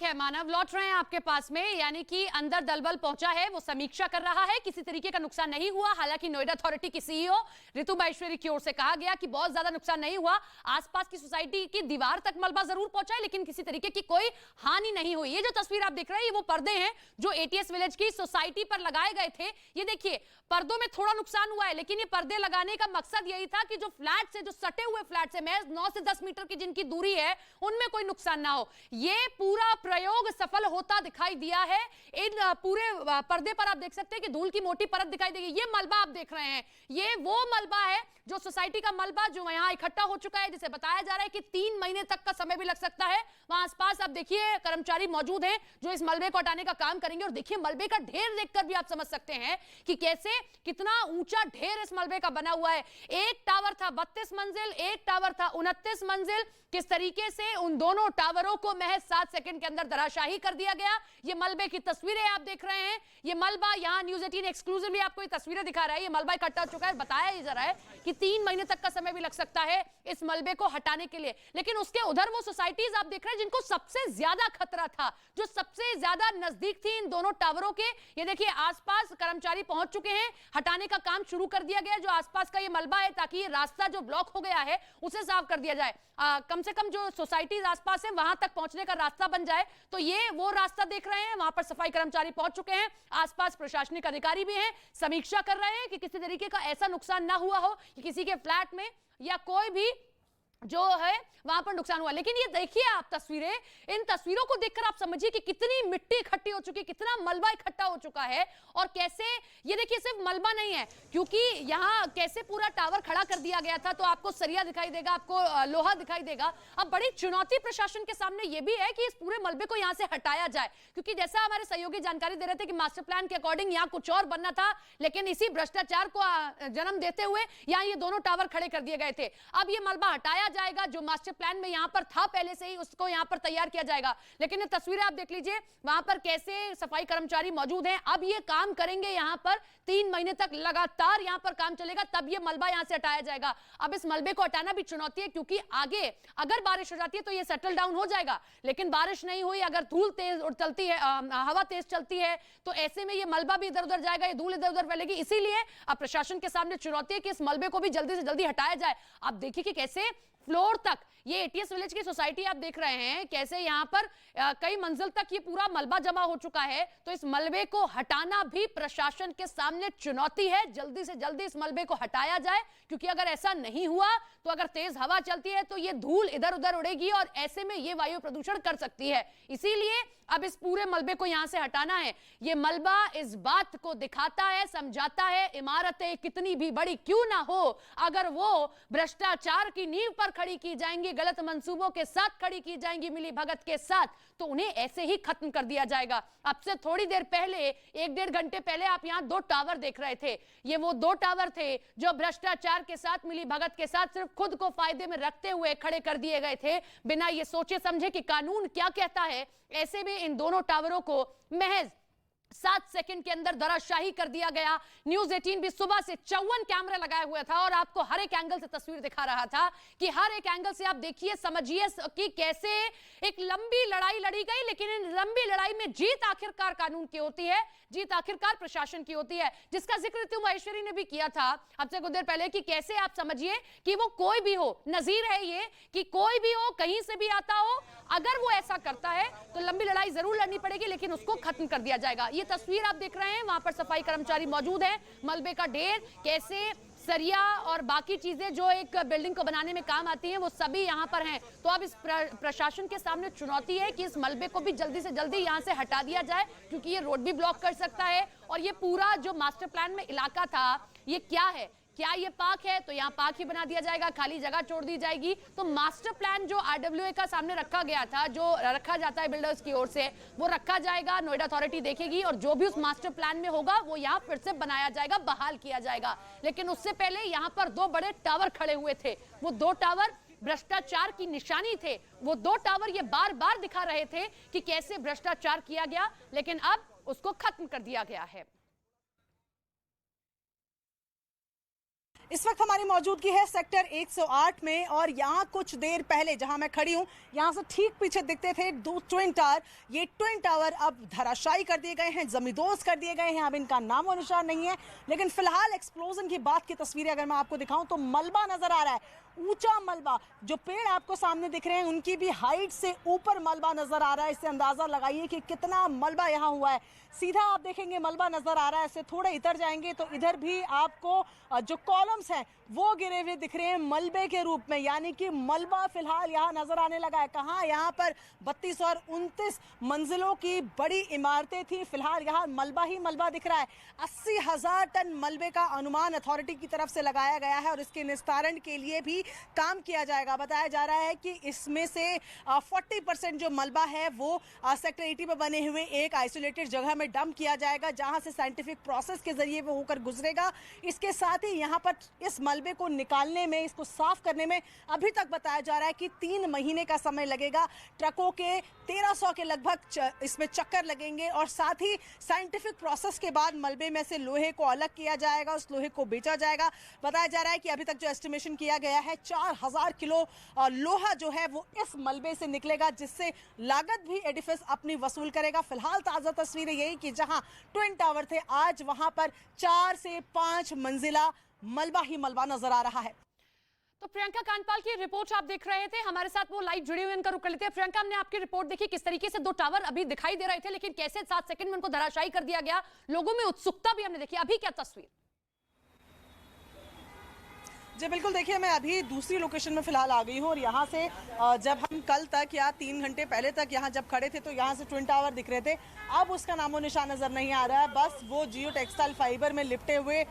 है मानव लौट रहे हैं आपके पास में, यानी कि अंदर दलबल पहुंचा है, वो समीक्षा कर रहा है, किसी तरीके का नुकसान नहीं हुआ। हालांकि नोएडा अथॉरिटी की सीईओ रितु माहेश्वरी की ओर से कहा गया कि बहुत ज्यादा नुकसान नहीं हुआ, आसपास की सोसाइटी की दीवार तक मलबा जरूर पहुंचा है, लेकिन किसी तरीके की कोई हानि नहीं हुई। ये जो तस्वीर आप देख रहे हैं, ये वो पर्दे हैं जो एटीएस विलेज की सोसाइटी पर लगाए गए थे। ये देखिए, पर्दों में थोड़ा नुकसान हुआ है, लेकिन ये पर्दे लगाने का मकसद यही था कि जो फ्लैट से, जो सटे हुए फ्लैट से महज 9 से 10 मीटर की जिनकी दूरी है, उनमें कोई नुकसान ना हो। ये पूरा प्रयोग सफल होता दिखाई दिया है। इन पूरे पर्दे पर आप देख सकते हैं कि धूल की मोटी परत दिखाई देगी। ये मलबा आप देख रहे हैं, ये वो मलबा है जो सोसाइटी का मलबा जो यहां इकट्ठा हो चुका है, जिसे बताया जा रहा है कि 3 महीने तक का समय भी लग सकता है। वहां आसपास आप देखिए कर्मचारी मौजूद हैं जो इस मलबे को हटाने का काम करेंगे। और देखिए, मलबे का ढेर देखकर भी आप समझ सकते हैं कि कैसे, कितना ऊंचा ढेर इस मलबे का बना हुआ है। एक टावर था 32 मंजिल, एक टावर था 29 मंजिल। किस तरीके से उन दोनों टावरों को महज 7 सेकंड के अंदर धराशाही कर दिया गया। ये मलबे की तस्वीरें आप देख रहे हैं। ये मलबा, यहां न्यूज़ 18 एक्सक्लूसिवली आपको ये तस्वीरें दिखा रहा है। ये मलबा इकट्ठा हो चुका है। बताया जा रहा है कि 3 महीने तक का समय भी लग सकता है इस मलबे को हटाने के लिए। लेकिन उसके उधर वो सोसाइटीज आप देख रहे हैं जिनको सबसे ज्यादा खतरा था, जो सबसे ज्यादा नजदीक थी इन दोनों टावरों के। ये देखिए, आसपास कर्मचारी पहुंच चुके हैं, हटाने का काम शुरू कर दिया गया जो आसपास का ये मलबा है, ताकि ये रास्ता जो ब्लॉक हो गया है उसे साफ कर दिया जाए। कम से कम जो सोसाइटीज आसपास है वहां तक पहुंचने का रास्ता बन जाए। तो ये वो रास्ता देख रहे हैं, वहां पर सफाई कर्मचारी पहुंच चुके हैं, आसपास प्रशासनिक अधिकारी भी हैं, समीक्षा कर रहे हैं कि किसी तरीके का ऐसा नुकसान ना हुआ हो कि किसी के फ्लैट में या कोई भी जो है वहां पर नुकसान हुआ। लेकिन ये देखिए आप तस्वीरें, इन तस्वीरों को देखकर आप समझिए कि कितनी मिट्टी इकट्ठी हो चुकी है, कितना मलबा इकट्ठा हो चुका है। और कैसे, ये देखिए, सिर्फ मलबा नहीं है, क्योंकि यहाँ कैसे पूरा टावर खड़ा कर दिया गया था, तो आपको सरिया दिखाई देगा, आपको लोहा दिखाई देगा। अब बड़ी चुनौती प्रशासन के सामने ये भी है कि इस पूरे मलबे को यहाँ से हटाया जाए, क्योंकि जैसा हमारे सहयोगी जानकारी दे रहे थे कि मास्टर प्लान के अकॉर्डिंग यहाँ कुछ और बनना था, लेकिन इसी भ्रष्टाचार को जन्म देते हुए यहाँ ये दोनों टावर खड़े कर दिए गए थे। अब ये मलबा हटाया जाएगा, जो मास्टर प्लान में यहां पर था पहले से ही, उसको यहां पर तैयार किया जाएगा। लेकिन ये तस्वीरें आप देख लीजिए, वहां पर कैसे सफाई कर्मचारी मौजूद हैं। अब ये काम करेंगे यहां पर 3 महीने तक लगातार यहां पर काम चलेगा, तब ये मलबा यहां से हटाया जाएगा। अब इस मलबे को हटाना भी चुनौती है, क्योंकि आगे अगर बारिश हो जाती है तो ये सेटल डाउन हो जाएगा, लेकिन बारिश नहीं हुई, अगर धूल तेज चलती है, हवा तेज चलती है, तो ऐसे में ये मलबा भी इधर उधर जाएगा, ये धूल इधर उधर फैलेगी। इसीलिए अब प्रशासन के सामने चुनौती है कि इस मलबे को भी जल्दी से जल्दी हटाया जाए। आप देखिए कि कैसे फ्लोर तक, ये एटीएस विलेज की सोसाइटी आप देख रहे हैं, कैसे यहां पर कई मंजिल तक ये पूरा मलबा जमा हो चुका है। तो इस मलबे को हटाना भी प्रशासन के सामने चुनौती है। जल्दी से जल्दी इस मलबे को हटाया जाए, क्योंकि अगर ऐसा नहीं हुआ तो अगर तेज हवा चलती है तो ये धूल इधर उधर उड़ेगी और ऐसे में ये वायु प्रदूषण कर सकती है। इसीलिए अब इस पूरे मलबे को यहां से हटाना है। ये मलबा इस बात को दिखाता है, समझाता है, इमारतें कितनी भी बड़ी क्यों ना हो, अगर वो भ्रष्टाचार की नींव पर खड़ी की जाएंगी, गलत मंसूबों के साथ खड़ी की जाएंगी, मिली भगत के साथ, तो उन्हें ऐसे ही खत्म कर दिया जाएगा। अब से थोड़ी देर पहले, 1-1.5 घंटे पहले आप यहां 2 टावर देख रहे थे। ये वो 2 टावर थे जो भ्रष्टाचार के साथ, मिली भगत के साथ, सिर्फ खुद को फायदे में रखते हुए खड़े कर दिए गए थे, बिना ये सोचे समझे कि कानून क्या कहता है। ऐसे में इन दोनों टावरों को महज 7 सेकंड के अंदर धराशाही कर दिया गया। न्यूज़ 18 भी सुबह से 54 कैमरे लगाए हुए था और आपको हर एक एंगल से तस्वीर दिखा रहा था कि हर एक एंगल से आप देखिए, समझिए कि कैसे एक लंबी लड़ाई लड़ी गई, लेकिन इन लंबी लड़ाई में जीत आखिरकार कानून की होती है, जीत आखिरकार प्रशासन की होती है, जिसका जिक्र रितु माहेश्वरी ने भी किया था अब से कुछ देर पहले कि कैसे आप समझिए कि वो कोई भी हो, नजीर है ये कि कोई भी हो, कहीं से भी आता हो, अगर वो ऐसा करता है तो लंबी लड़ाई जरूर लड़नी पड़ेगी, लेकिन उसको खत्म कर दिया जाएगा। ये तस्वीर आप देख रहे हैं, वहां पर सफाई कर्मचारी मौजूद हैं, मलबे का ढेर, कैसे सरिया और बाकी चीजें जो एक बिल्डिंग को बनाने में काम आती हैं वो सभी यहां पर हैं। तो अब इस प्रशासन के सामने चुनौती है कि इस मलबे को भी जल्दी से जल्दी यहां से हटा दिया जाए, क्योंकि ये रोड भी ब्लॉक कर सकता है। और ये पूरा जो मास्टर प्लान में इलाका था, ये क्या है, क्या ये पार्क है तो यहाँ पार्क ही बना दिया जाएगा, खाली जगह छोड़ दी जाएगी। तो मास्टर प्लान जो आरडब्ल्यूए का सामने रखा गया था, जो रखा जाता है बिल्डर्स की ओर से, वो रखा जाएगा, नोएडा अथॉरिटी देखेगी और जो भी उस मास्टर प्लान में होगा वो यहाँ फिर से बनाया जाएगा, बहाल किया जाएगा। लेकिन उससे पहले यहाँ पर 2 बड़े टावर खड़े हुए थे, वो 2 टावर भ्रष्टाचार की निशानी थे। वो 2 टावर ये बार बार दिखा रहे थे कि कैसे भ्रष्टाचार किया गया, लेकिन अब उसको खत्म कर दिया गया है। इस वक्त हमारी मौजूदगी है सेक्टर 108 में और यहाँ कुछ देर पहले जहाँ मैं खड़ी हूँ यहाँ से ठीक पीछे दिखते थे 2 ट्विन टावर। ये ट्विन टावर अब धराशायी कर दिए गए हैं, जमींदोज कर दिए गए हैं, अब इनका नामो निशान नहीं है। लेकिन फिलहाल एक्सप्लोजन की बात की तस्वीरें अगर मैं आपको दिखाऊं तो मलबा नजर आ रहा है, ऊंचा मलबा। जो पेड़ आपको सामने दिख रहे हैं उनकी भी हाइट से ऊपर मलबा नजर आ रहा है। इससे अंदाजा लगाइए कि कितना मलबा यहाँ हुआ है। सीधा आप देखेंगे मलबा नजर आ रहा है, ऐसे थोड़े इधर जाएंगे तो इधर भी आपको जो कॉलम्स हैं वो गिरे हुए दिख रहे हैं मलबे के रूप में, यानी कि मलबा फिलहाल यहाँ नजर आने लगा है। कहाँ, यहाँ पर 32 और 29 मंजिलों की बड़ी इमारतें थी, फिलहाल यहाँ मलबा ही मलबा दिख रहा है। 80,000 टन मलबे का अनुमान अथॉरिटी की तरफ से लगाया गया है और इसके निस्तारण के लिए भी काम किया जाएगा। बताया जा रहा है कि इसमें से 40% जो मलबा है वो सेक्टर 80 में बने हुए एक आइसोलेटेड जगह में डंप किया जाएगा, जहां से साइंटिफिक प्रोसेस के जरिए वो होकर गुजरेगा। इसके साथ ही यहाँ पर इस मलबे को निकालने में, इसको साफ करने में अभी तक बताया जा रहा है कि 3 महीने का समय लगेगा। ट्रकों के 1300 के लगभग इसमें चक्कर लगेंगे और साथ ही साइंटिफिक प्रोसेस के बाद मलबे में से लोहे को अलग किया जाएगा, उस लोहे को बेचा जाएगा। बताया जा रहा है कि अभी तक जो एस्टिमेशन किया गया है 4000 किलो लोहा जो है वो इस मलबे से निकलेगा, जिससे लागत भी एडिफिस अपनी वसूल करेगा। फिलहाल ताजा तस्वीरें यही कि जहां ट्विन टावर थे आज वहां पर 4 से 5 मंजिला मलबा ही मलबा नजर आ रहा है। तो प्रियंका कांडपाल की रिपोर्ट आप देख रहे थे, हमारे साथ वो लाइव जुड़े हुए, उनका रुख कर लेते हैं। प्रियंका, हमने आपकी रिपोर्ट देखी, किस तरीके से 2 टावर अभी दिखाई दे रहे थे लेकिन कैसे 7 सेकंड में उनको धराशायी कर दिया गया। लोगों में उत्सुकता भी हमने देखी, अभी क्या तस्वीर? जी बिल्कुल, देखिए मैं अभी दूसरी लोकेशन में फिलहाल आ गई हूँ और यहाँ से जब हम कल तक या 3 घंटे पहले तक यहाँ जब खड़े थे तो यहाँ से ट्विन टावर दिख रहे थे। अब उसका नामो निशान नज़र नहीं आ रहा है, बस वो जियो टेक्सटाइल फाइबर में लिपटे हुए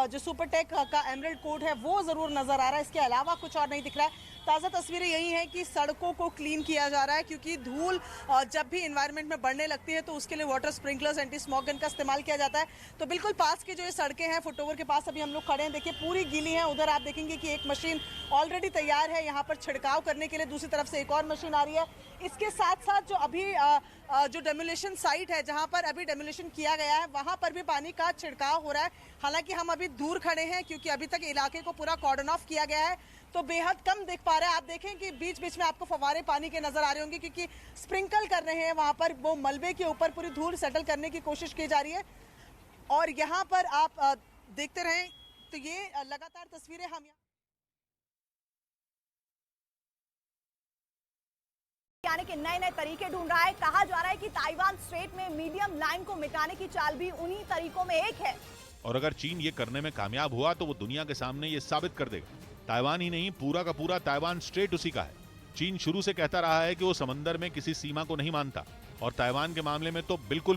जो सुपरटेक का एमरल्ड कोट है वो ज़रूर नज़र आ रहा है। इसके अलावा कुछ और नहीं दिख रहा है। ताज़ा तस्वीरें यही हैं कि सड़कों को क्लीन किया जा रहा है, क्योंकि धूल जब भी इन्वायरमेंट में बढ़ने लगती है तो उसके लिए water sprinklers, anti smog gun का इस्तेमाल किया जाता है। तो बिल्कुल पास की जो ये सड़कें हैं, फुटओवर के पास अभी हम लोग खड़े हैं, देखिए पूरी गीली हैं। उधर आप देखेंगे कि एक मशीन ऑलरेडी तैयार है यहाँ पर छिड़काव करने के लिए, दूसरी तरफ से एक और मशीन आ रही है। इसके साथ साथ जो अभी जो डेमोलिशन साइट है जहाँ पर अभी डेमोलिशन किया गया है वहाँ पर भी पानी का छिड़काव हो रहा है। हालांकि हम अभी दूर खड़े हैं क्योंकि अभी तक इलाके को पूरा कॉर्डन ऑफ किया गया है, तो बेहद कम दिख पा रहा है। आप देखें कि बीच बीच में आपको फव्वारे पानी के नजर आ रहे होंगे, क्योंकि स्प्रिंकल कर रहे हैं वहाँ पर, वो मलबे के ऊपर पूरी धूल सेटल करने की कोशिश की जा रही है। और यहाँ पर आप देखते रहें तो ये लगातार तस्वीरें हम यानी कि नए नए तरीके ढूंढ रहा है। कहा जा रहा है कि ताइवान स्ट्रेट में मीडियम लाइन को मिटाने की चाल भी उन्हीं तरीकों में एक है। और अगर चीन ये करने में कामयाब हुआ तो वो दुनिया के सामने ये साबित कर देगा, ताइवान ही नहीं पूरा का पूरा ताइवान स्ट्रेट उसी का है। चीन शुरू से कहता रहा है कि वो समंदर में किसी सीमा को नहीं मानता और ताइवान के मामले में तो बिल्कुल